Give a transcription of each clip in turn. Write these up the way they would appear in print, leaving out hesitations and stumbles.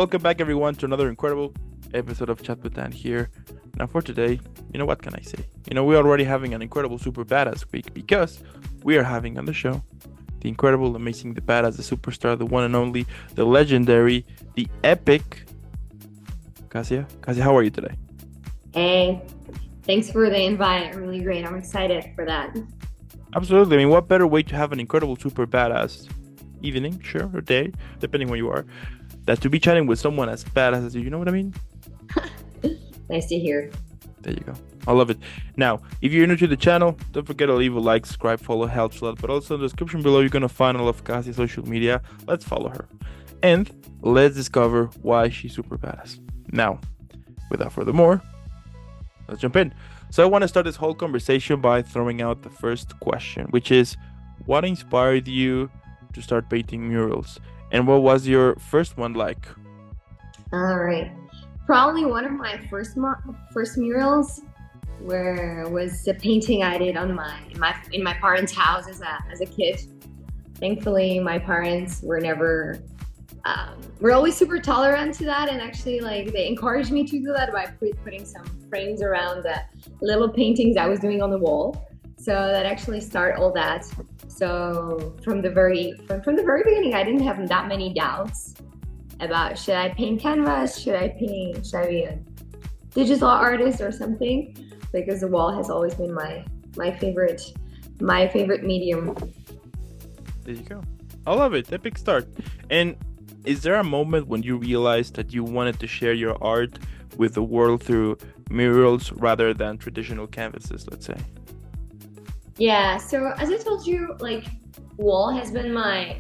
welcome back everyone to another incredible episode of Chat with Dan here. Now for today, what can I say? We're already having an incredible super badass week because we are having on the show the incredible, amazing, the badass, the superstar, the one and only, the legendary, the epic Kasia. Kasia, how are you today? Hey, thanks for the invite. Really great. I'm excited for that. Absolutely. I mean, what better way to have an incredible super badass evening, sure, or day, depending where you are, that to be chatting with someone as badass as you know what I mean? Nice to hear. There you go. I love it. Now, if you're new to the channel, don't forget to leave a like, subscribe, follow, helps a lot. But also in the description below, you're going to find all of Kasia's social media. Let's follow her. And let's discover why she's super badass. Now, without further more, let's jump in. So I want to start this whole conversation by throwing out the first question, which is, what inspired you to start painting murals? And what was your first one like? All right. Probably one of my first murals was a painting I did on in my parents' house as a kid. Thankfully, my parents were never were always super tolerant to that, and actually they encouraged me to do that by putting some frames around the little paintings I was doing on the wall. So that actually started all that. So from the very beginning, I didn't have that many doubts about should I paint canvas, should I be a digital artist or something, because the wall has always been my favorite medium. There you go. I love it. Epic start. And is there a moment when you realized that you wanted to share your art with the world through murals rather than traditional canvases, let's say? Yeah, so as I told you, wall has been my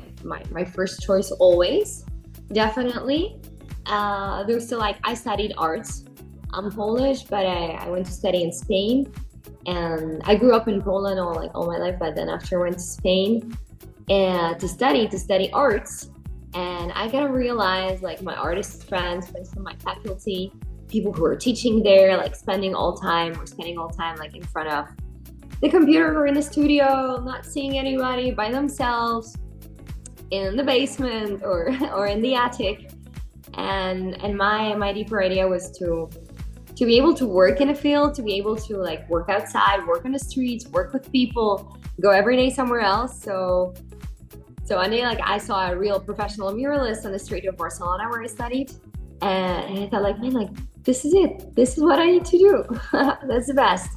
first choice always, definitely. There's still I studied arts. I'm Polish, but I went to study in Spain, and I grew up in Poland all my life. But then after I went to Spain and to study arts, and I kind of realized my artist friends from my faculty, people who were teaching there, spending all time in front of the computer or in the studio, not seeing anybody, by themselves in the basement or in the attic. And my deeper idea was to be able to work in a field, to be able to work outside, work on the streets, work with people, go every day somewhere else. So one day I saw a real professional muralist on the street of Barcelona where I studied, and I thought this is it. This is what I need to do. That's the best.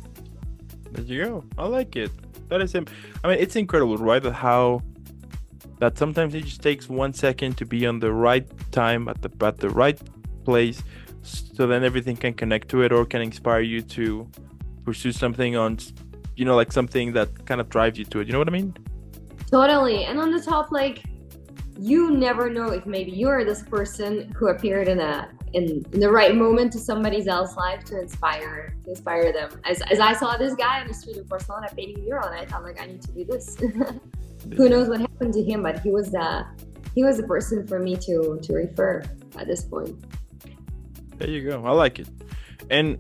There you go. I like it. That is him. I mean, it's incredible, right? That sometimes it just takes 1 second to be on the right time at the right place, so then everything can connect to it or can inspire you to pursue something on, something that kind of drives you to it. You know what I mean? Totally. And on the top, you never know if maybe you're this person who appeared in the right moment to somebody else's life to inspire them. As I saw this guy on the street of Barcelona painting a mural, and I thought I need to do this. Who knows what happened to him, but he was the person for me to refer at this point. There you go. I like it. And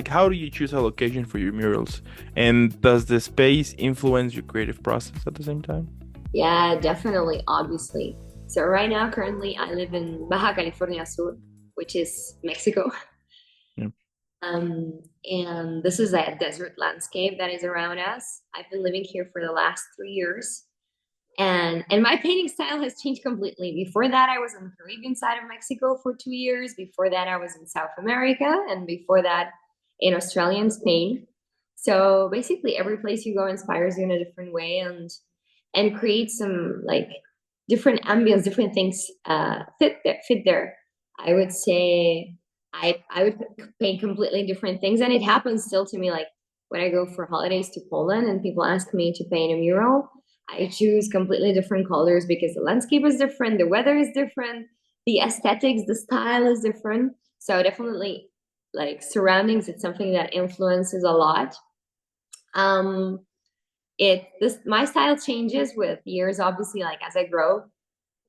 how do you choose a location for your murals? And does the space influence your creative process at the same time? Yeah, definitely, obviously. So right now, currently, I live in Baja California Sur, which is Mexico. Yeah. And this is a desert landscape that is around us. I've been living here for the last 3 years. And my painting style has changed completely. Before that, I was on the Caribbean side of Mexico for 2 years. Before that, I was in South America. And before that, in Australia and Spain. So basically, every place you go inspires you in a different way and creates some different ambience, different things fit there. I would say I would paint completely different things, and it happens still to me. When I go for holidays to Poland and people ask me to paint a mural, I choose completely different colors because the landscape is different, the weather is different, the aesthetics, the style is different. So definitely, surroundings, it's something that influences a lot. My style changes with years, obviously, as I grow.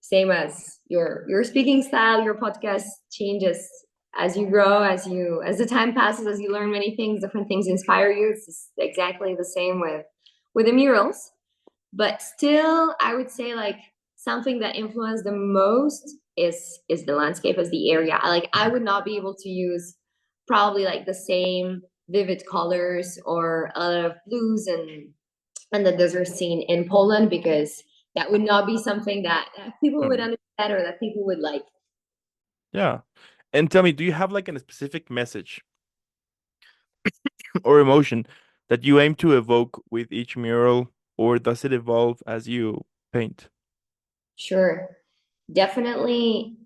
Same as your speaking style, your podcast changes as you grow, as the time passes, as you learn many things, different things inspire you. It's exactly the same with the murals. But still, I would say something that influenced the most is the landscape, as the area. Like I would not be able to use probably like the same vivid colors or a lot of blues and the desert scene in Poland, because that would not be something that people would Totally. understand or that people would like. Yeah. And tell me, do you have like a specific message or emotion that you aim to evoke with each mural, or does it evolve as you paint? Sure. Definitely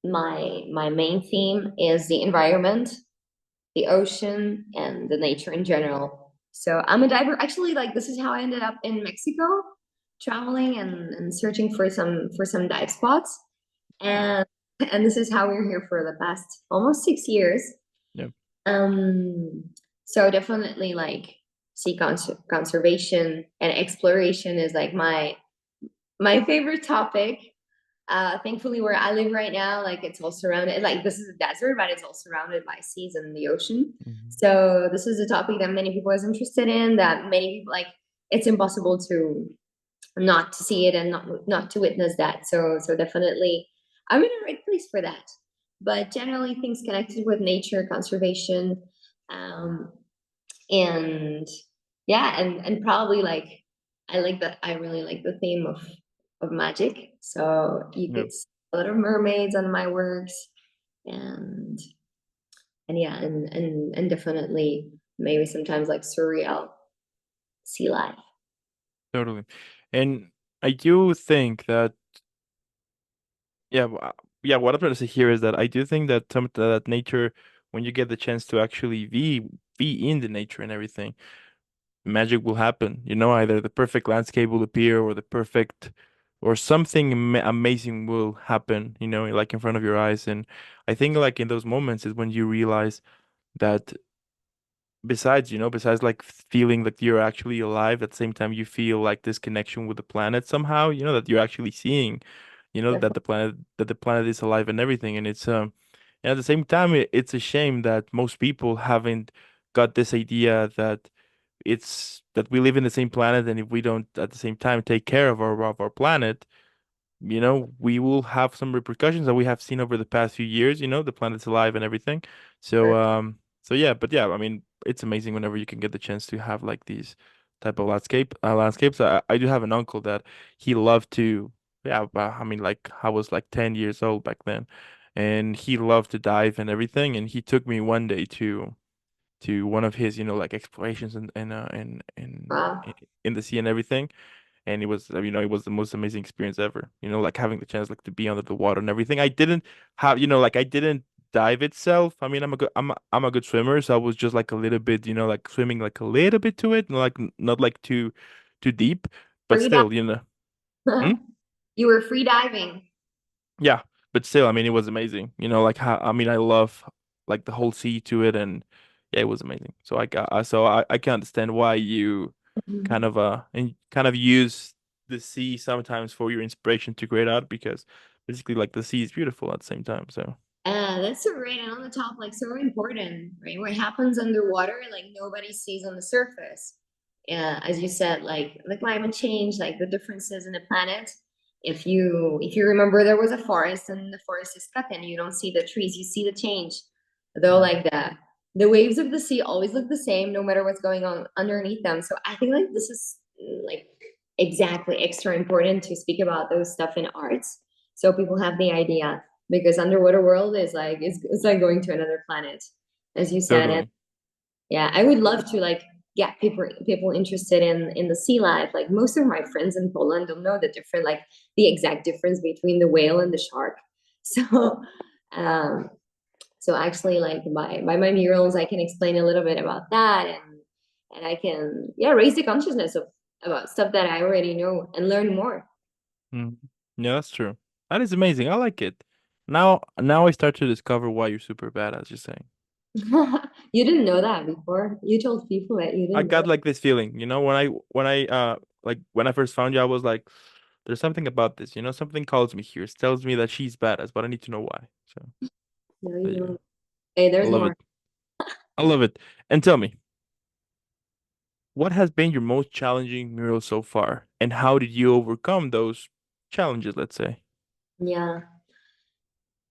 my main theme is the environment, the ocean, and the nature in general. So I'm a diver. Actually, like this is how I ended up in Mexico, traveling and searching for some dive spots. And and this is how we're here for the past almost 6 years. Yeah, Um, so definitely like conservation and exploration is like my favorite topic. Thankfully, where I live right now, like it's all surrounded, like this is a desert, but it's all surrounded by seas and the ocean. mhm, So this is a topic that many people is interested in. That many people like. It's impossible to not to see it and not to witness that. So definitely, I'm in the right place for that. But generally, things connected with nature, conservation, um, and yeah, and probably like I like that. I really like the theme of magic. So you yeah, could see a lot of mermaids on my works, and and yeah, and definitely maybe sometimes like surreal sea life. totally. And I do think that, yeah, yeah, what I'm trying to say here is that I do think that some that nature, when you get the chance to actually be in the nature and everything, magic will happen. You know, either the perfect landscape will appear or the perfect or something amazing will happen, you know, like in front of your eyes. And I think like in those moments is when you realize that besides, you know, besides like feeling like you're actually alive, at the same time you feel like this connection with the planet somehow, you know, that you're actually seeing, you know, Definitely. that the planet is alive and everything. And it's and at the same time it's a shame that most people haven't got this idea that it's that we live in the same planet, and if we don't at the same time take care of our planet, you know, we will have some repercussions that we have seen over the past few years, you know, the planet's alive and everything. So yeah, but yeah, I mean, it's amazing whenever you can get the chance to have like these type of landscapes. I do have an uncle that he loved to, yeah, I mean, like I was like 10 years old back then, and he loved to dive and everything, and he took me one day to one of his, you know, like explorations Wow. in the sea and everything. And it was, you know, it was the most amazing experience ever. You know, like having the chance like to be under the water and everything. I didn't have, you know, like I didn't dive itself. I mean, I'm a good swimmer, so I was just like a little bit, you know, like swimming like a little bit to it, not like too deep, but Free dive. still, you know. Hmm? You were free diving. Yeah, but still, I mean, it was amazing. You know, like how I mean, I love like the whole sea to it, and yeah, it was amazing. So I can understand why you kind of and kind of use the sea sometimes for your inspiration to create art, because basically like the sea is beautiful at the same time. So That's so right. And on the top, like so important, right? What happens underwater, like nobody sees on the surface. Yeah, as you said, like the climate change, like the differences in the planet. If you remember, there was a forest and the forest is cut, and you don't see the trees, you see the change. Though, mm, like the waves of the sea always look the same, no matter what's going on underneath them. So I think like this is like exactly extra important to speak about those stuff in arts, so people have the idea, because underwater world is like it's like going to another planet, as you said. And totally. yeah, I would love to like get people interested in the sea life. Like most of my friends in Poland don't know the different, like the exact difference between the whale and the shark. So um so actually like by my murals I can explain a little bit about that, and I can, yeah, raise the consciousness of about stuff that I already know and learn more. Mm. Yeah, that's true. That is amazing. I like it. Now I start to discover why you're super bad, as you're saying. You didn't know that before. You told people that you I didn't know. got like this feeling, you know, when I like when I first found you, I was like, there's something about this, you know, something calls me here. It tells me that she's badass, but I need to know why. So No, there you you go. don't. Hey, I there's love more. it. I love it. And tell me, what has been your most challenging mural so far, and how did you overcome those challenges, let's say? Yeah.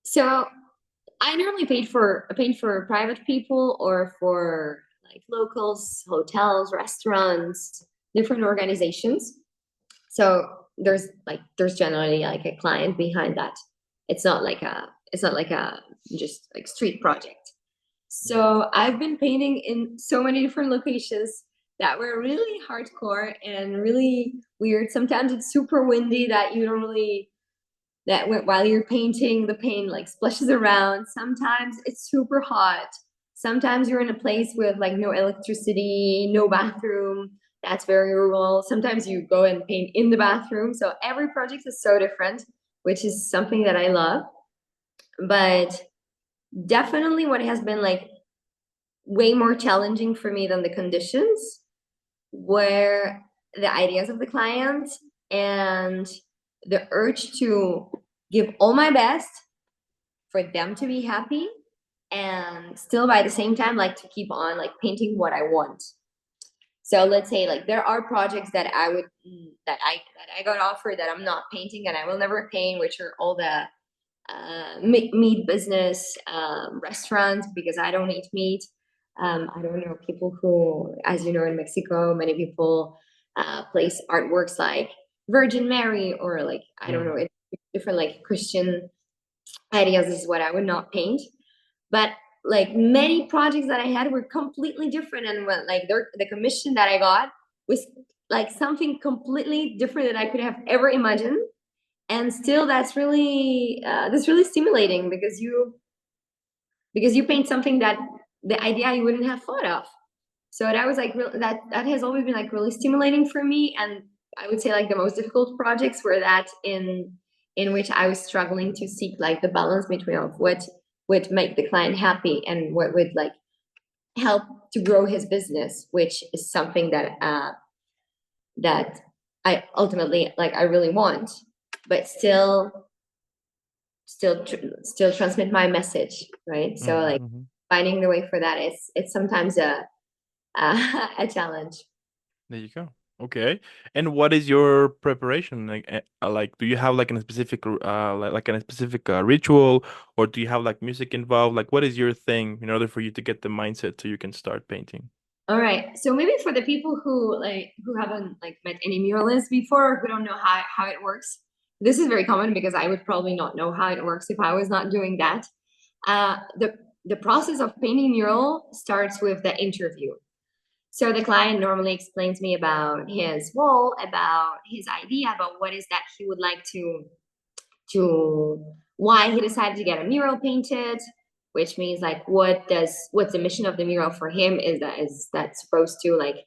So I normally paid for private people or for like locals, hotels, restaurants, different organizations. So there's generally like a client behind that. It's not like a just like street project. So I've been painting in so many different locations that were really hardcore and really weird. Sometimes it's super windy that you don't really while you're painting, the paint like splashes around. Sometimes it's super hot. Sometimes you're in a place with like no electricity, no bathroom. That's very rural. Sometimes you go and paint in the bathroom. So every project is so different, which is something that I love. But definitely what has been like way more challenging for me than the conditions were the ideas of the client and the urge to give all my best for them to be happy and still by the same time like to keep on like painting what I want. So let's say like there are projects that I got offered that I'm not painting and I will never paint, which are all the meat business restaurants because I don't eat meat. I don't know people who, as you know, in Mexico, many people place artworks like Virgin Mary or like I don't know, Mm. it's different like Christian ideas is what I would not paint. But like many projects that I had were completely different, and when like the commission that I got was like something completely different that I could have ever imagined. And still, that's really stimulating because you paint something that the idea you wouldn't have thought of. So that was like that has always been like really stimulating for me. And I would say like the most difficult projects were that in which I was struggling to seek like the balance between of what would make the client happy and what would like help to grow his business, which is something that I ultimately like I really want, but still transmit my message, right? So Hmm. like Hmm. finding the way for that is it's sometimes a challenge. There you go. Okay. And what is your preparation? Like, do you have like a specific, like a specific ritual, or do you have like music involved? Like, what is your thing in order for you to get the mindset so you can start painting? All right. So maybe for the people who haven't like met any muralists before or who don't know how it works, this is very common because I would probably not know how it works if I was not doing that. The process of painting mural starts with the interview. So the client normally explains me about his wall, about his idea, about what is that he would like to why he decided to get a mural painted, which means like what's the mission of the mural for him? Is that supposed to like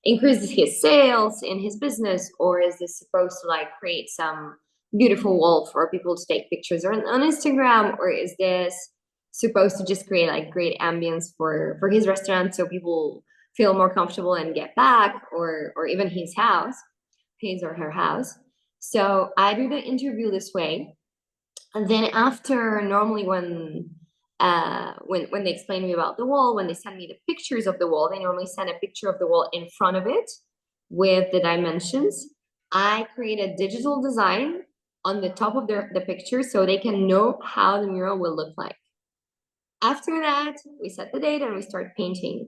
increase his sales in his business, or is this supposed to like create some beautiful wall for people to take pictures on Instagram, or is this supposed to just create like great ambience for his restaurant so people feel more comfortable and get back, or even his or her house. So I do the interview this way, and then after, normally when they explain to me about the wall, when they send me the pictures of the wall, they normally send a picture of the wall in front of it with the dimensions. I create a digital design on the top of the picture so they can know how the mural will look like. After that, we set the date and we start painting.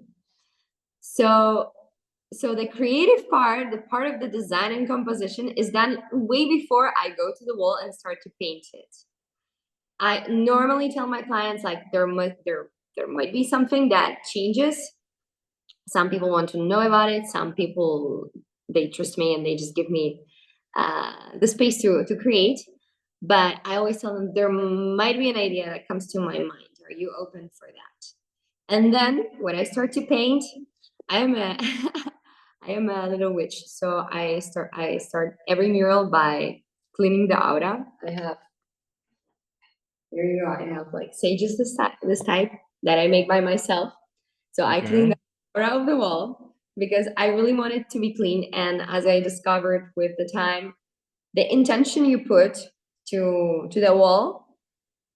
So the creative part, the part of the design and composition is done way before I go to the wall and start to paint it. I normally tell my clients like there might be something that changes. Some people want to know about it. Some people they trust me and they just give me the space to create. But I always tell them there might be an idea that comes to my mind. Are you open for that? And then when I start to paint, I am a I am a little witch. So I start every mural by cleaning the aura. I have Here you go. I have like sages this type that I make by myself. So I clean Okay. the aura of the wall because I really want it to be clean. And as I discovered with the time, the intention you put to the wall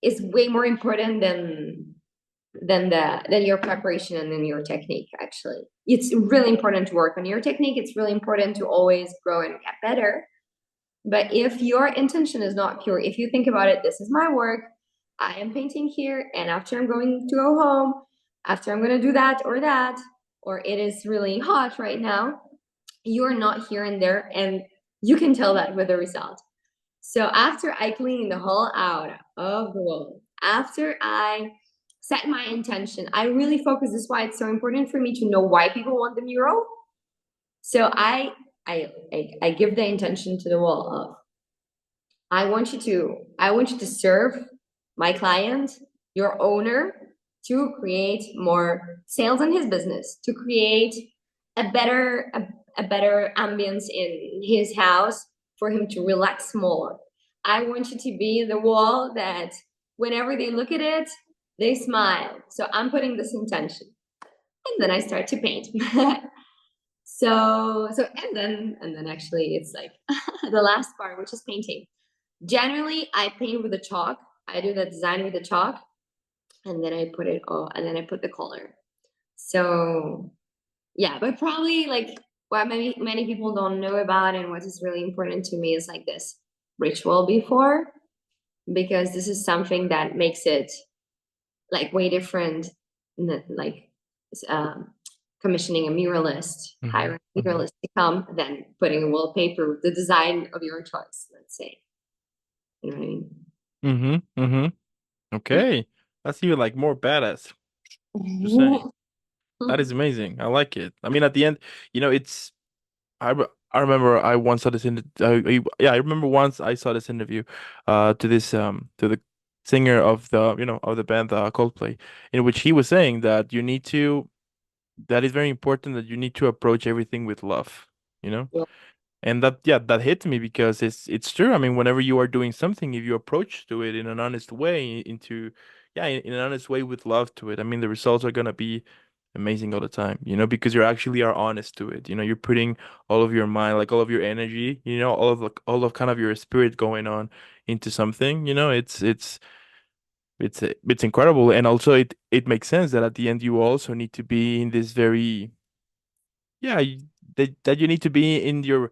is way more important than your preparation and then your technique. Actually, it's really important to work on your technique. It's really important to always grow and get better. But if your intention is not pure, if you think about it, this is my work. I am painting here, and after I'm going to go home, after I'm gonna do that, or it is really hot right now, you're not here and there, and you can tell that with the result. So after I clean the whole out of the wall, after I set my intention, I really focus. This is why it's so important for me to know why people want the mural. So I give the intention to the wall of I want you to serve my client, your owner, to create more sales in his business, to create a better ambience in his house for him to relax more. I want you to be the wall that whenever they look at it, they smile. So I'm putting this intention. And then I start to paint. And then actually it's like the last part, which is painting. Generally, I paint with the chalk. I do the design with the chalk, and then I put it all, and then I put the color. So yeah, but probably like what many people don't know about and what is really important to me is like this ritual before, because this is something that makes it like way different, like um, commissioning a muralist, Hmm. hiring a muralist to come, than putting a wallpaper with the design of your choice. Let's say, you know what I mean? Hmm. Hmm. Okay. That's even like more badass. Just saying. That is amazing. I like it. I mean, at the end, it's I remember I once saw this in yeah, I remember once I saw this interview to this to the singer of the of the band Coldplay, in which he was saying that that is very important, that you need to approach everything with love, you know? Yeah, And that, yeah, that hit me because it's true. I mean, whenever you are doing something, if you approach to it in an honest way, yeah, in an honest way with love to it, I mean, the results are gonna be amazing all the time, because you actually are honest to it. You're putting all of your mind, like all of your energy, all of kind of your spirit going on into something. It's incredible, and also it makes sense that at the end you also need to be in this very, yeah, that you need to be in your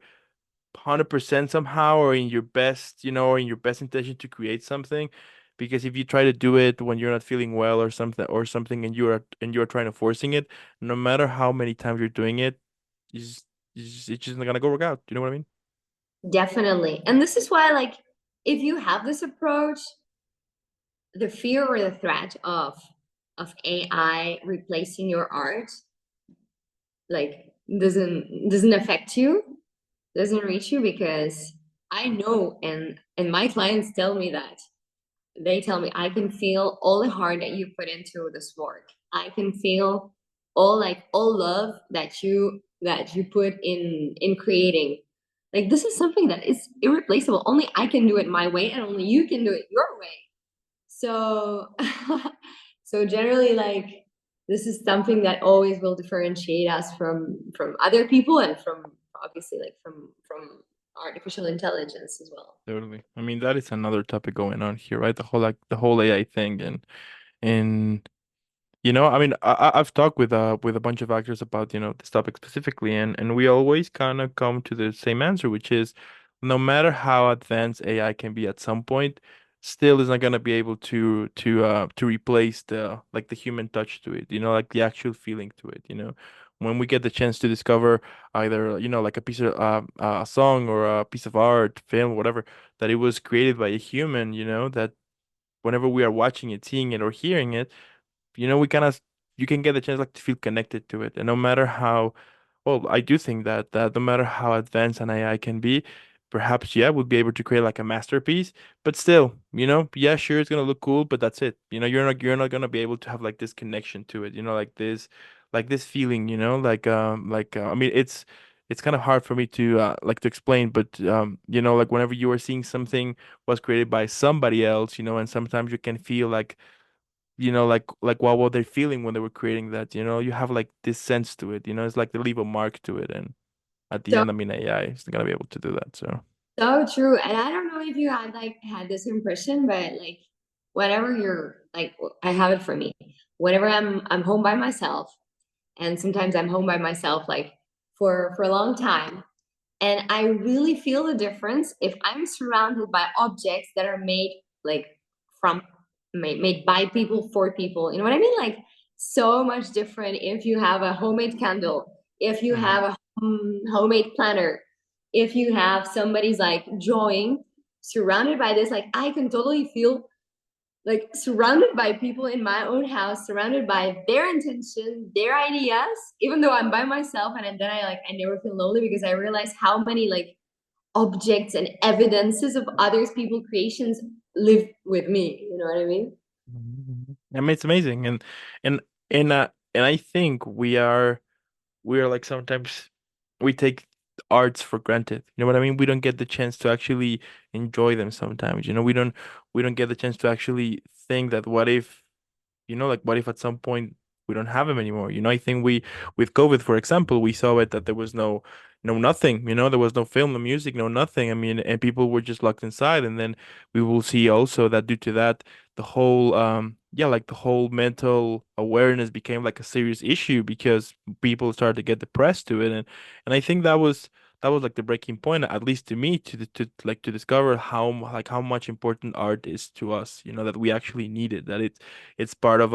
100% somehow, or in your best, or in your best intention to create something. Because if you try to do it when you're not feeling well or something, and you're trying to forcing it, no matter how many times you're doing it, it's just not gonna go work out. You know what I mean? definitely. And this is why, like, if you have this approach, the fear or the threat of AI replacing your art, like, doesn't affect you, doesn't reach you, because I know, and my clients tell me that. They tell me I can feel all the heart that you put into this work. I can feel all love that you put in creating. Like, this is something that is irreplaceable. Only I can do it my way, and only you can do it your way. So so generally, like, this is something that always will differentiate us from other people, and from obviously like from artificial intelligence as well. Totally. I mean, that is another topic going on here, right? The whole AI thing, and I mean, I've talked with a bunch of actors about, this topic specifically, and we always kind of come to the same answer, which is no matter how advanced AI can be at some point, still is not gonna be able to replace the human touch to it, like the actual feeling to it. When we get the chance to discover either, like a piece of a song or a piece of art, film, whatever, that it was created by a human, that whenever we are watching it, seeing it, or hearing it, we kind of you can get the chance like to feel connected to it. And no matter how, well, I do think that no matter how advanced an AI can be, perhaps, yeah, we'll be able to create like a masterpiece. But still, yeah, sure, it's gonna look cool, but that's it. You're not gonna be able to have like this connection to it, like this feeling, I mean, it's kind of hard for me to like to explain, but like whenever you are seeing something was created by somebody else, and sometimes you can feel like, like what were they feeling when they were creating that? You have like this sense to it. It's like they leave a mark to it, and at the So end, I mean, AI is not gonna be able to do that. So so true. And I don't know if you had this impression, but like whenever you're like I have it for me. Whenever I'm home by myself, and sometimes I'm home by myself like for a long time, and I really feel the difference if I'm surrounded by objects that are made like from made by people for people. You know what I mean? Like so much different if you have a homemade candle, if you Mhm. have a homemade planner, if you have somebody's like drawing surrounded by this. Like I can totally feel like surrounded by people in my own house, surrounded by their intention, their ideas, even though I'm by myself. And then I never feel lonely because I realize how many like objects and evidences of others people creations live with me. You know what I mean? Mhm. I mean, it's amazing, and and I think we are like sometimes we take arts for granted. You know what I mean? We don't get the chance to actually enjoy them sometimes. You know, we don't get the chance to actually think that what if, like what if at some point we don't have them anymore? I think with COVID, for example, we saw it that there was no nothing, there was no film, no music, no nothing. I mean, and people were just locked inside. And then we will see also that due to that, the whole like the whole mental awareness became like a serious issue because people started to get depressed to it. And I think that was like the breaking point, at least to me, to discover how much important art is to us, that we actually need it, that it's part of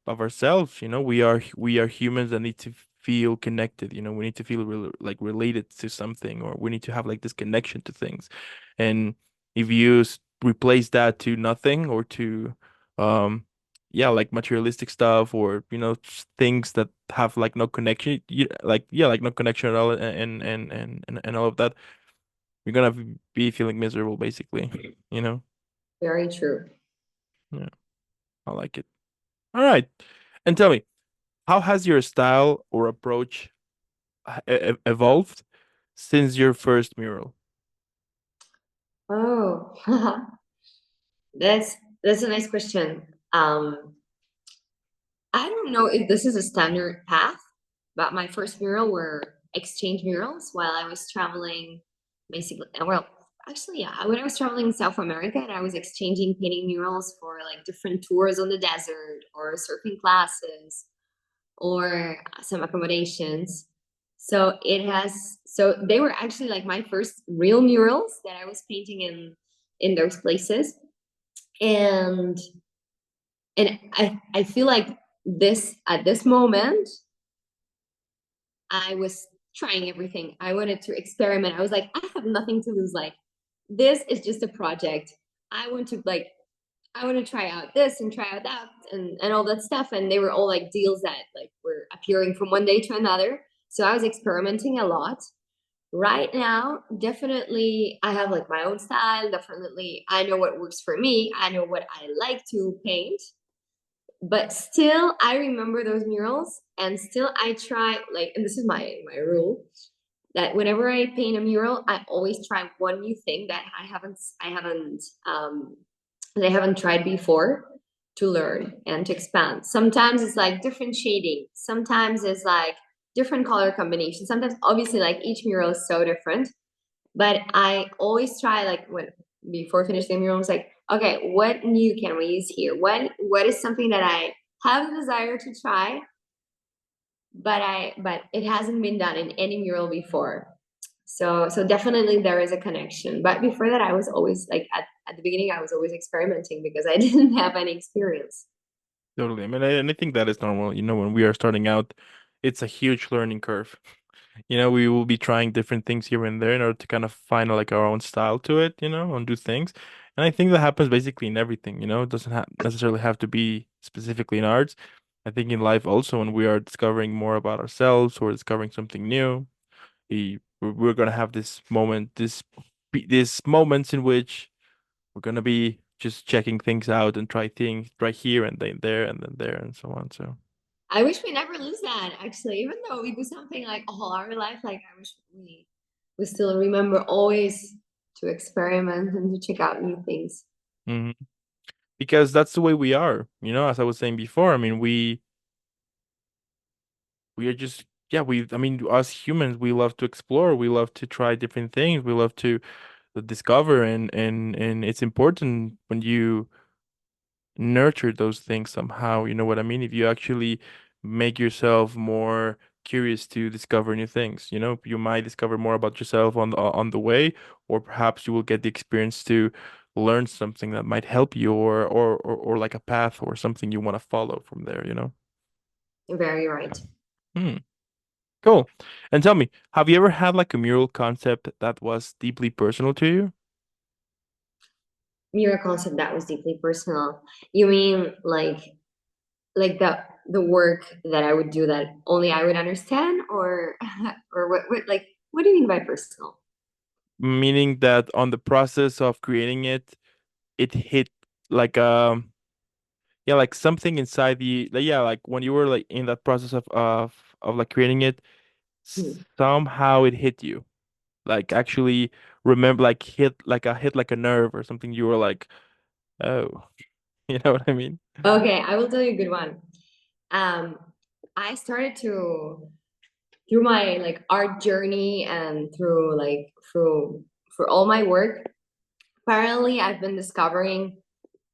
ourselves. We are humans that need to feel connected. We need to feel like related to something, or we need to have like this connection to things. And if you replace that to nothing, or to um like materialistic stuff, or things that have like no connection, like no connection at all, and all of that, you're gonna be feeling miserable basically. Very true. Yeah, I like it. All right. And tell me, how has your style or approach evolved since your first mural? Oh, that's a nice question. I don't know if this is a standard path, but my first mural were exchange murals while I was traveling, basically. Well, actually, yeah, when I was traveling in South America and I was exchanging painting murals for like different tours on the desert or surfing classes or some accommodations. So they were actually like my first real murals that I was painting in those places. And I feel like this at this moment I was trying everything. I wanted to experiment. I was like, I have nothing to lose. Like, this is just a project. I want to try out this and try out that and all that stuff. And they were all like deals that like were appearing from one day to another. So I was experimenting a lot. Right now, definitely I have like my own style. Definitely I know what works for me. I know what I like to paint. But still I remember those murals and still I try like, and this is my rule, that whenever I paint a mural, I always try one new thing that I haven't tried before, to learn and to expand. Sometimes it's like different shading, sometimes it's like different color combinations, sometimes obviously like each mural is so different. But I always try like when before finishing the mural, I was like, okay, what new can we use here? What is something that I have a desire to try, but it hasn't been done in any mural before. So definitely there is a connection. But before that, I was always like at the beginning, I was always experimenting because I didn't have any experience. Totally. I mean, and I think that is normal. When we are starting out, it's a huge learning curve. We will be trying different things here and there in order to kind of find like our own style to it, and do things. And I think that happens basically in everything. It doesn't necessarily have to be specifically in arts. I think in life also, when we are discovering more about ourselves or discovering something new, we're gonna have this moment, this moments in which we're gonna be just checking things out and try things right here and then there and then there and so on. So. I wish we never lose that, actually, even though we do something like all our life. Like I wish we still remember always to experiment and to check out new things. Mhm. Because that's the way we are, as I was saying before. I mean, we are just, yeah, I mean, us humans, we love to explore, we love to try different things, we love to discover. And it's important when you nurture those things somehow. You know what I mean? If you actually make yourself more curious to discover new things, you might discover more about yourself on the way, or perhaps you will get the experience to learn something that might help you, or like a path or something you want to follow from there, you know? Very right. Hmm. Cool. And tell me, have you ever had like a mural concept that was deeply personal to you? Your concept that was deeply personal. You mean like the work that I would do that only I would understand, or or what like what do you mean by personal? Meaning that on the process of creating it, it hit like yeah, like something inside the like, yeah, like when you were like in that process of like creating it, Hmm. somehow it hit you. Like actually remember like hit like a nerve or something. You were like, oh, you know what I mean? Okay, I will tell you a good one. Um, I started to through my like art journey and through all my work. Apparently, I've been discovering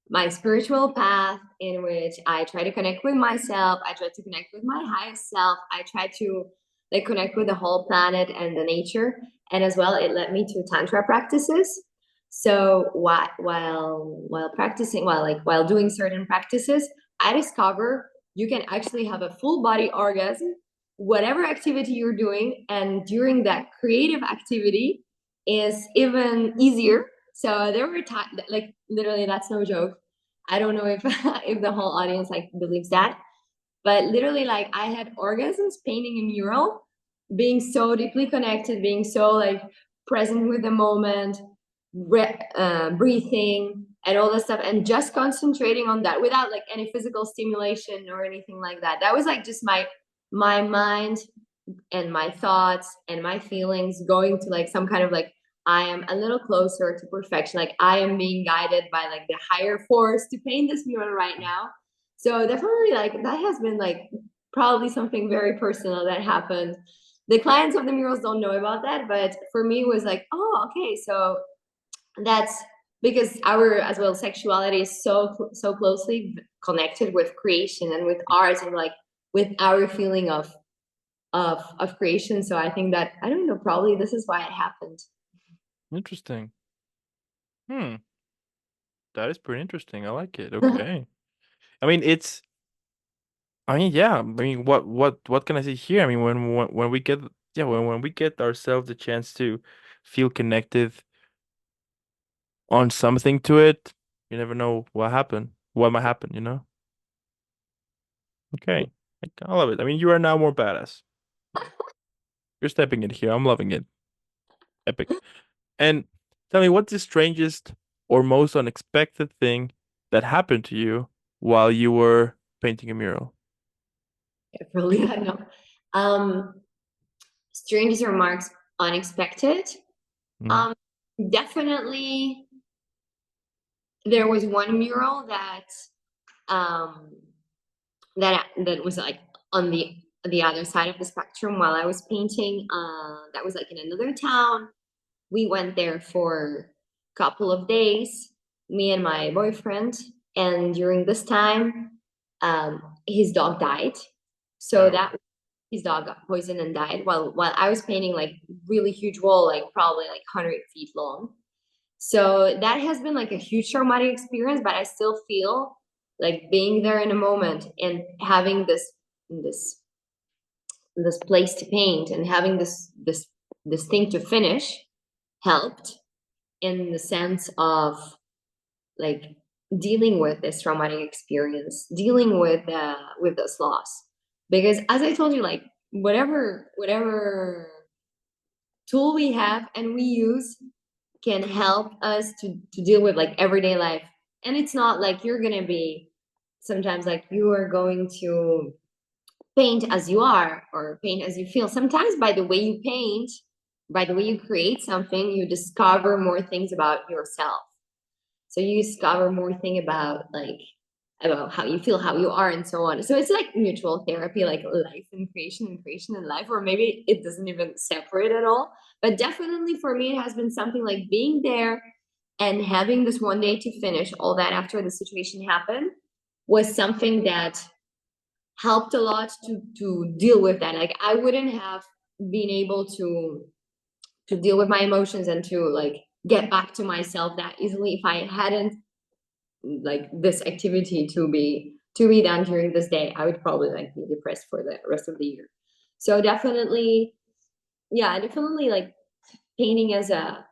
my spiritual path in which I try to connect with myself. I try to connect with my highest self. I try to like connect with the whole planet and the nature. And as well, it led me to tantra practices. So while practicing, while doing certain practices, I discover you can actually have a full body orgasm, whatever activity you're doing, and during that creative activity is even easier. So there were times like literally that's no joke. I don't know if if the whole audience like believes that, but literally like I had orgasms painting a mural, being so deeply connected, being so like present with the moment, breathing and all this stuff, and just concentrating on that without like any physical stimulation or anything like that. That was like just my mind and my thoughts and my feelings going to like some kind of like I am a little closer to perfection. Like I am being guided by like the higher force to paint this mural right now. So definitely like that has been like probably something very personal that happened. The clients of the murals don't know about that, but for me it was like, oh, okay, so that's because our as well sexuality is so closely connected with creation and with art and like with our feeling of creation. So I think that I don't know, probably this is why it happened. Interesting. Hmm. That is pretty interesting. I like it. Okay. I mean, I mean, yeah. I mean, what can I say here? I mean, when we get yeah, when we get ourselves the chance to feel connected on something to it, you never know what might happen, you know? Okay. I love it. I mean, you are now more badass. You're stepping in here. I'm loving it. Epic. And tell me, what's the strangest or most unexpected thing that happened to you while you were painting a mural? Really, I don't know. Um, Strange remarks, unexpected. Mm. Um, Definitely, there was one mural um that was like on the other side of the spectrum while I was painting. That was like in another town. We went there for a couple of days, me and my boyfriend. And during this time, his dog died. So Oh, that his dog got poisoned and died while I was painting like really huge wall, like probably like 100 feet long. So that has been like a huge traumatic experience, but I still feel like being there in a moment and having this this place to paint and having this thing to finish helped in the sense of like dealing with this traumatic experience, dealing with this loss. Because as I told you, like whatever tool we have and we use can help us to deal with like everyday life. And it's not like you're gonna be sometimes like you are going to paint as you are or paint as you feel. Sometimes by the way you paint, by the way you create something, you discover more things about yourself. So you discover more thing about how you feel, how you are, and so on. So it's like mutual therapy, like life and creation and life, or maybe it doesn't even separate at all. But definitely for me, it has been something like being there and having this one day to finish all that after the situation happened was something that helped a lot to deal with that. Like I wouldn't have been able to deal with my emotions and to like get back to myself that easily if I hadn't like this activity to be done during this day. I would probably like be depressed for the rest of the year. So definitely, yeah, definitely like painting as a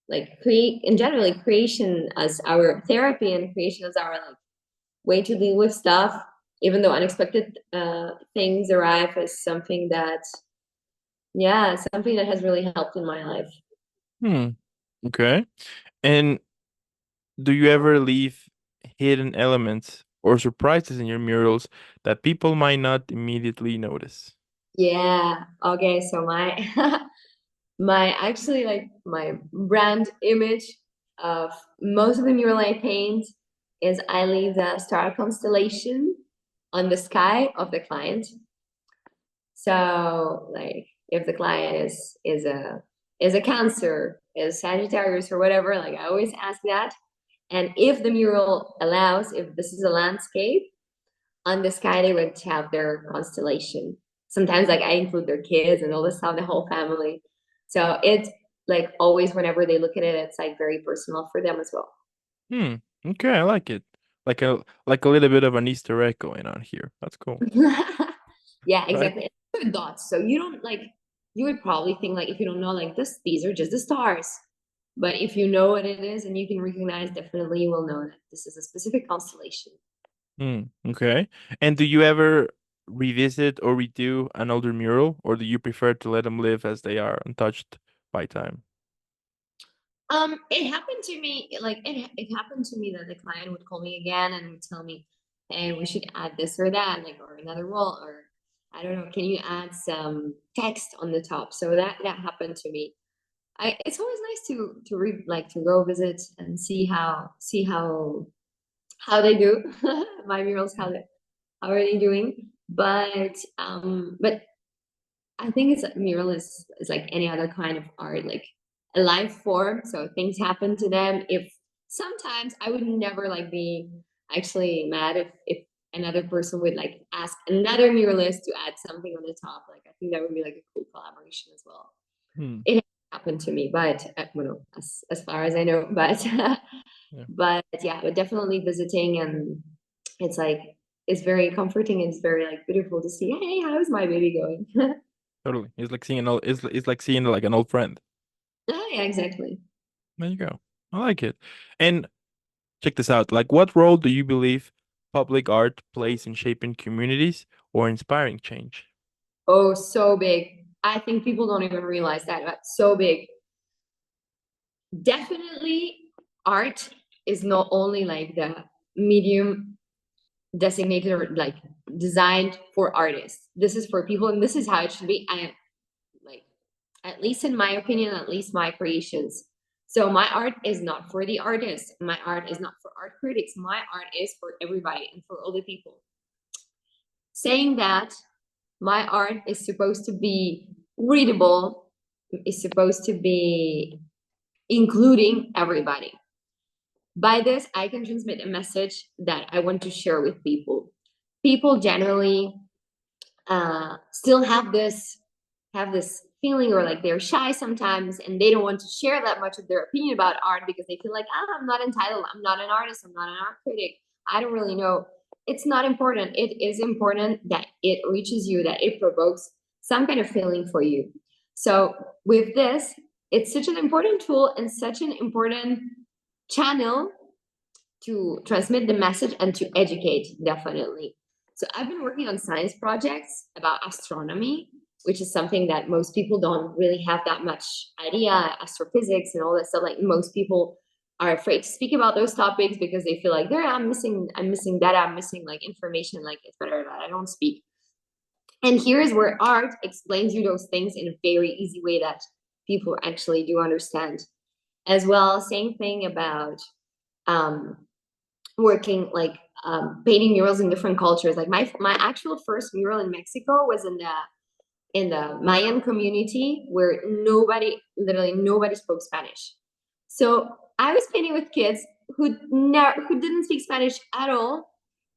like create in generally creation as our therapy and creation as our like way to deal with stuff, even though unexpected things arrive, is something that yeah, something that has really helped in my life. Hmm. Okay. And do you ever leave hidden elements or surprises in your murals that people might not immediately notice? Yeah. Okay. So my my actually like my brand image of most of the mural I paint is I leave the star constellation on the sky of the client. So like if the client is a Cancer, is Sagittarius or whatever, like I always ask that. And if the mural allows, if this is a landscape, on the sky they would have their constellation. Sometimes like I include their kids and all this stuff, the whole family. So it's like always whenever they look at it, it's like very personal for them as well. Hmm. Okay, I like it. Like a little bit of an Easter egg going on here. That's cool. Yeah, Right? exactly. And dots. So you don't like you would probably think like if you don't know like this, these are just the stars. But if you know what it is and you can recognize, definitely you will know that this is a specific constellation. Hmm. Okay. And do you ever revisit or redo an older mural, or do you prefer to let them live as they are, untouched by time? It happened to me, like it happened to me that the client would call me again and would tell me, "Hey, we should add this or that, like or another wall, or I don't know, can you add some text on the top?" So that happened to me. I it's always nice to read like to go visit and see how they do my murals, how are they doing? But I think it's like mural is like any other kind of art, like a life form. So things happen to them. If sometimes I would never like be actually mad if another person would like ask another muralist to add something on the top. Like I think that would be like a cool collaboration as well. Hmm. It happened to me, but well, as far as I know, but Yeah, but yeah, but definitely visiting and it's like it's very comforting. It's very like beautiful to see. Hey, how's my baby going? totally. It's like seeing an old, it's like seeing like an old friend. Oh, yeah, exactly. There you go. I like it. And check this out. Like, what role do you believe public art plays in shaping communities or inspiring change? Oh, so big. I think people don't even realize that, but so big. Definitely, art is not only like the medium designated or like designed for artists. This is for people, and this is how it should be. I like, at least in my opinion, at least my creations. So my art is not for the artists. My art is not for art critics. My art is for everybody and for all the people. Saying that, my art is supposed to be readable, is supposed to be including everybody. By this, I can transmit a message that I want to share with people. People generally still have this feeling or like they're shy sometimes and they don't want to share that much of their opinion about art because they feel like I'm not entitled, I'm not an artist, I'm not an art critic, I don't really know. It's not important. It is important that it reaches you, that it provokes some kind of feeling for you. So with this, it's such an important tool and such an important channel to transmit the message and to educate, definitely. So I've been working on science projects about astronomy, which is something that most people don't really have that much idea, astrophysics and all that stuff. Like most people are afraid to speak about those topics because they feel like there I'm missing data, I'm missing like information, like it's better that I don't speak. And here is where art explains you those things in a very easy way that people actually do understand. As well, same thing about um, working like painting murals in different cultures. Like my actual first mural in Mexico was in the Mayan community where literally nobody spoke Spanish. So I was painting with kids who didn't speak Spanish at all,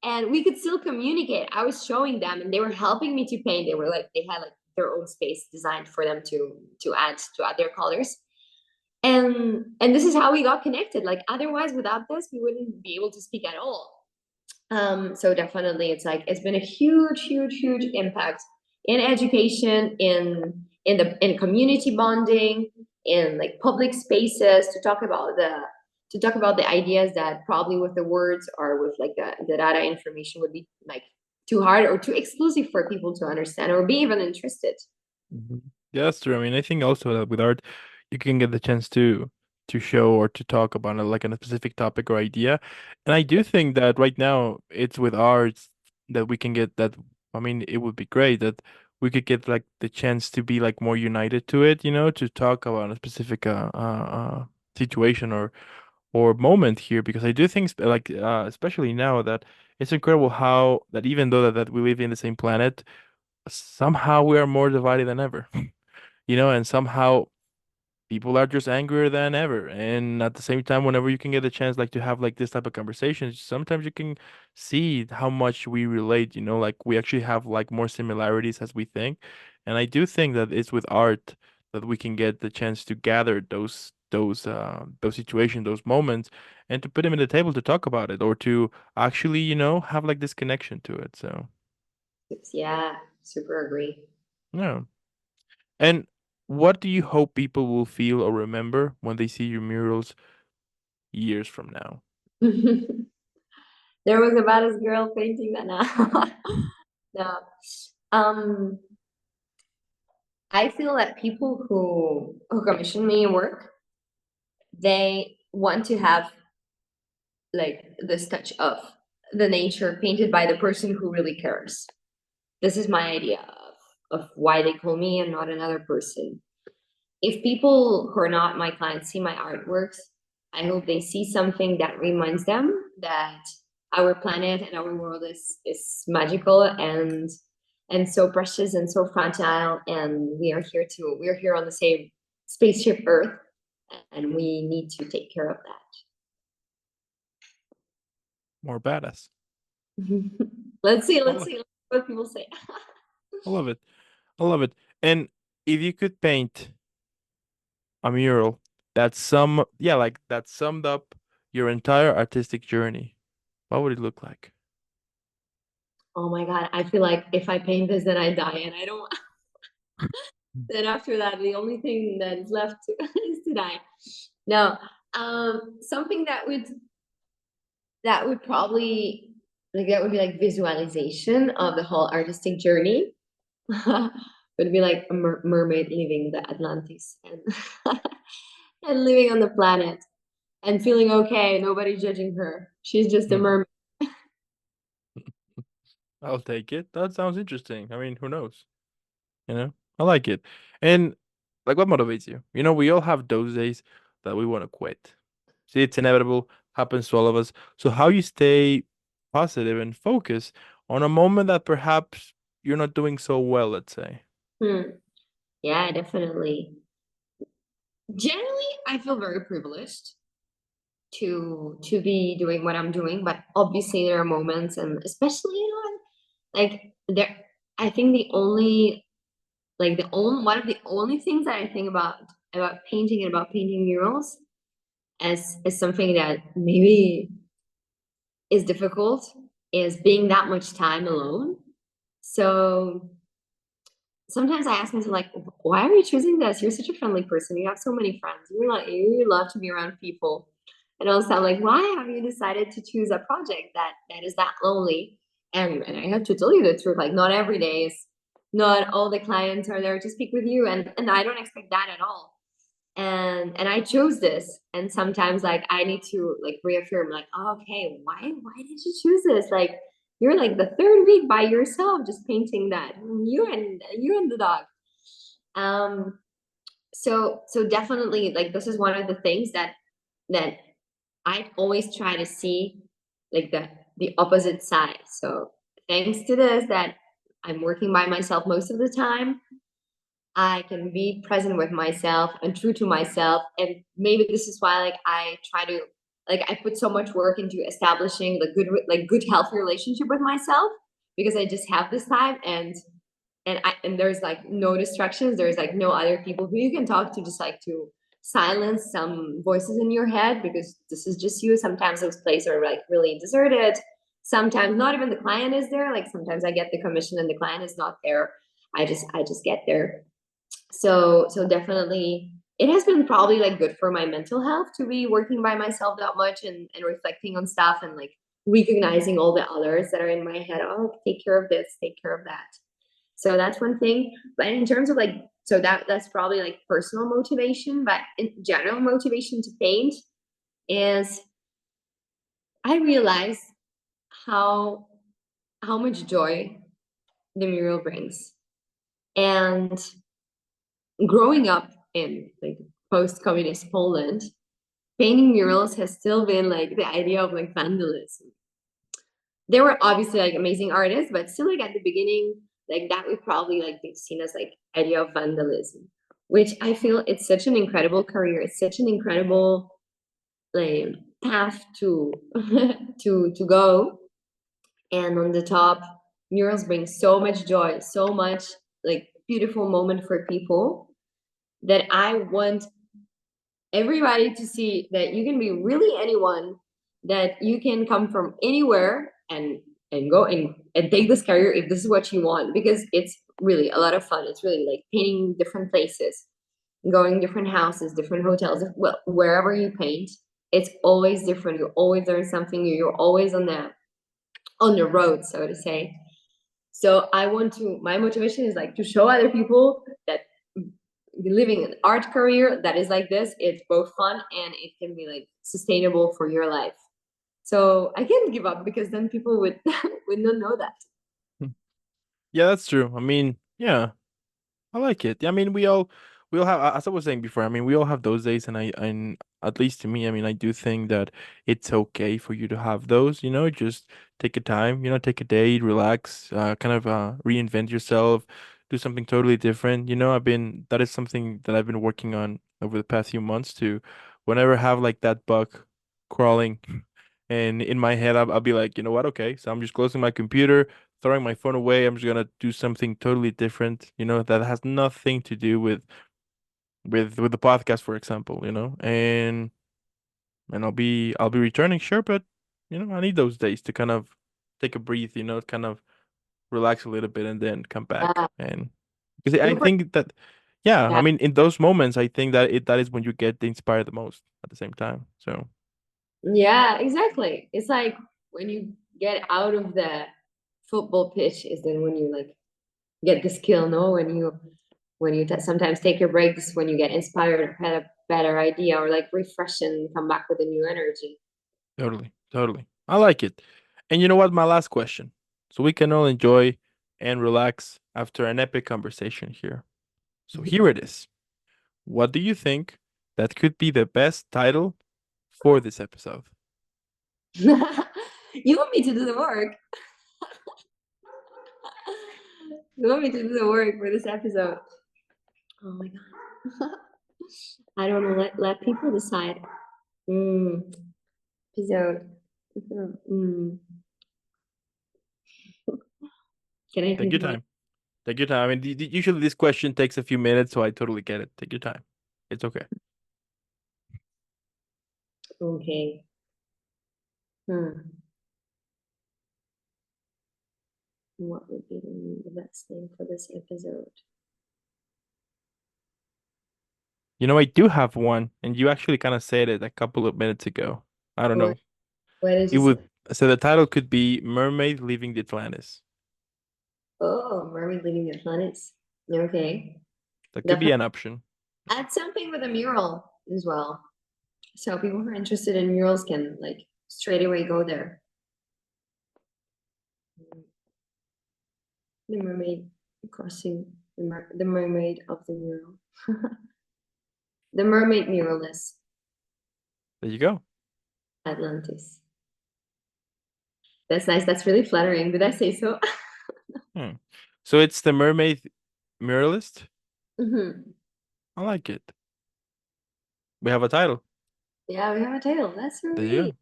and we could still communicate. I was showing them, and they were helping me to paint. They had like their own space designed for them to add their colors. And this is how we got connected. Like otherwise, without this, we wouldn't be able to speak at all. So definitely, it's like it's been a huge, huge, huge impact in education, in community bonding, in like public spaces to talk about the ideas that probably with the words or with like the data information would be like too hard or too exclusive for people to understand or be even interested. Mhm. Yeah, that's true. I mean, I think also that with art, you can get the chance to show or to talk about like a specific topic or idea. And I do think that right now it's with arts that we can get that. I mean, it would be great that we could get like the chance to be like more united to it, to talk about a specific situation or moment here, because I do think like especially now that it's incredible how that even though that we live in the same planet, somehow we are more divided than ever. And somehow people are just angrier than ever. And at the same time, whenever you can get a chance like to have like this type of conversations, sometimes you can see how much we relate, like we actually have like more similarities as we think. And I do think that it's with art that we can get the chance to gather those situations, those moments, and to put them in the table to talk about it or to actually, have like this connection to it. So Yeah, super agree. yeah. And what do you hope people will feel or remember when they see your murals years from now? There was a baddest girl painting that now. No. Um, I feel that people who commission me work, they want to have like this touch of the nature painted by the person who really cares. This is my idea of why they call me and not another person. If people who are not my clients see my artworks, I hope they see something that reminds them that our planet and our world is magical and so precious and so fragile, and we're here on the same spaceship Earth, and we need to take care of More badass. that. Let's see, I let's love, see what people say. I love it. I love it. And if you could paint a mural like that summed up your entire artistic journey, what would it look like? Oh my god, I feel like if I paint this, then I die, and I don't. Then after that, the only thing that is left is to die. No, something that would probably like that would be like visualization of the whole artistic journey. Would be like a mermaid leaving the Atlantis and and living on the planet and feeling okay, nobody judging her. She's just a Hmm. mermaid. I'll take it. That sounds interesting. I mean, who knows? I like it. And like what motivates you? We all have those days that we want to quit. See, it's inevitable, happens to all of us. So how you stay positive and focus on a moment that perhaps you're not doing so well, let's say. Hmm. Yeah, definitely. Generally, I feel very privileged to be doing what I'm doing, but obviously there are moments, and especially like there. I think the only like the only one of the only things that I think about painting and about painting murals as something that maybe is difficult is being that much time alone. So sometimes I ask myself like, why are you choosing this? You're such a friendly person. You have so many friends. You love to be around people. And also I'm like, why have you decided to choose a project that is that lonely? And I have to tell you the truth, like not every day is not all the clients are there to speak with you. And I don't expect that at all. And I chose this. And sometimes like I need to like reaffirm, like, oh, okay, why did you choose this? Like you're like the third week by yourself just painting that. You and the dog. Um so definitely like this is one of the things that I always try to see like the opposite side. So thanks to this that I'm working by myself most of the time, I can be present with myself and true to myself. And maybe this is why like I try to like I put so much work into establishing good healthy relationship with myself because I just have this time and there's like no distractions. There's like no other people who you can talk to just like to silence some voices in your head because this is just you. Sometimes those places are like really deserted. Sometimes not even the client is there. Like sometimes I get the commission and the client is not there. I just get there. So definitely it has been probably like good for my mental health to be working by myself that much and reflecting on stuff and like recognizing all the others that are in my head. Oh, take care of this, take care of that. So that's one thing. But in terms of like, so that's probably like personal motivation, but in general motivation to paint is I realize how how much joy the mural brings. And growing up in like post-communist Poland, painting murals has still been like the idea of like vandalism. There were obviously like amazing artists, but still like at the beginning, like that would probably like be seen as like idea of vandalism, which I feel it's such an incredible career. It's such an incredible like path to to go. And on the top, murals bring so much joy, so much like beautiful moment for people that I want everybody to see that you can be really anyone, that you can come from anywhere and go and take this career if this is what you want, because it's really a lot of fun. It's really like painting different places, going different houses, different hotels, well, wherever you paint, it's always different. You always learn something new. You're always on the road, so to say. So I want to, my motivation is like to show other people that living an art career that is like this, it's both fun and it can be like sustainable for your life. So I can't give up because then people would would not know that. Hmm. Yeah, that's true. I mean, yeah, I like it. I mean, we all have, as I was saying before, I mean, we all have those days, and and at least to me, I mean, I do think that it's okay for you to have those, just take a time, take a day, relax, kind of reinvent yourself, do something totally different. That is something that I've been working on over the past few months to whenever I have like that bug crawling and in my head, I'll be like, you know what? Okay, so I'm just closing my computer, throwing my phone away. I'm just gonna do something totally different, that has nothing to do with with the podcast, for example, and I'll be returning, sure, but I need those days to kind of take a breath, kind of relax a little bit and then come back. Yeah, And because I super. think that, yeah, I Yeah, mean, in those moments, I think that is when you get inspired the most at the same time. So yeah, exactly. It's like when you get out of the football pitch is then when you like get the skill, no? When you sometimes take your breaks, when you get inspired, had a better idea, or like refresh and come back with a new energy. totally, totally, I like it. And you know what? My last question, so we can all enjoy and relax after an epic conversation here. So here it is. What do you think that could be the best title for this episode? You want me to do the work? You want me to do the work for this episode? Oh my god. I don't know. Let people decide. Mm, episode. Mm. Can I Take think your about it? time. Take your time. I mean, usually this question takes a few minutes, so I totally get it. Take your time. It's okay. Okay. Hmm. What would be the best name for this episode? I do have one, and you actually kind of said it a couple of minutes ago. I don't What, know. what did It you say? would, so the title could be Mermaid Leaving the Atlantis. Oh, Mermaid Leaving the Planets. Okay. That could be Definitely an option. add something with a mural as well. So people who are interested in murals can like straight away go there. The mermaid crossing the mermaid of the mural. The mermaid muralist, There you go. Atlantis. That's nice. That's really flattering. Did I say so? Hmm. So it's the Mermaid Muralist. Hmm. I like it. We have a title. Yeah, we have a title. That's so There you great. go.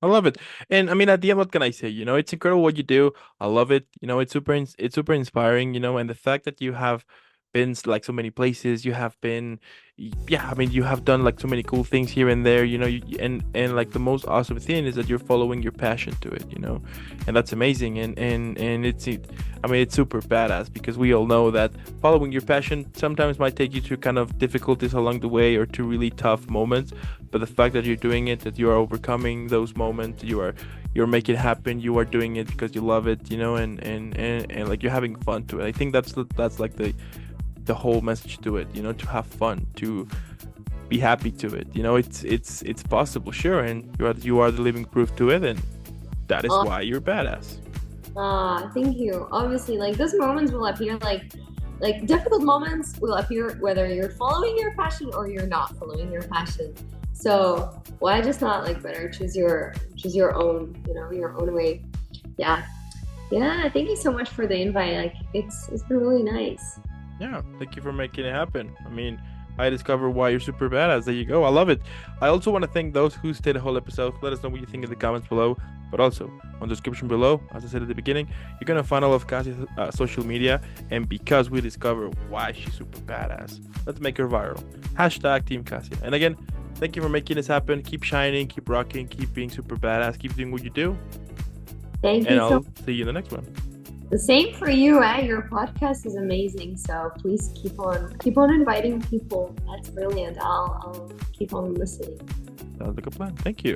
I love it. And I mean, at the end, what can I say? It's incredible what you do. I love it. It's super inspiring, and the fact that you have been like so many places. You have been, yeah, I mean, you have done like so many cool things here and there, you know, and like the most awesome thing is that you're following your passion to it, you know, and that's amazing. And I mean, it's super badass because we all know that following your passion sometimes might take you to kind of difficulties along the way or to really tough moments. But the fact that you're doing it, that you are overcoming those moments, you're making it happen, you are doing it because you love it, you know, and like you're having fun to it. I think that's like the whole message to it, you know, to have fun, to be happy to it, you know. It's possible, sure, and you are the living proof to it, and that is Uh, why you're badass. thank you. Obviously, like those moments will appear like difficult moments will appear whether you're following your passion or you're not following your passion. So why just not like better choose your own, you know, your own way. Yeah. Yeah, thank you so much for the invite. Like it's been really nice. Yeah, thank you for making it happen. I mean, I discovered why you're super badass. There you go. I love it. I also want to thank those who stayed the whole episode. Let us know what you think in the comments below. But also, on the description below, as I said at the beginning, you're going to find all of Kasia's social media. And because we discover why she's super badass, let's make her viral. Hashtag Team Kasia. And again, thank you for making this happen. Keep shining, keep rocking, keep being super badass, keep doing what you do. Thank And you I'll so see you in the next one. the same for you, eh? Your podcast is amazing. So please keep on inviting people. That's brilliant. I'll keep on listening. Sounds like a plan. Thank you.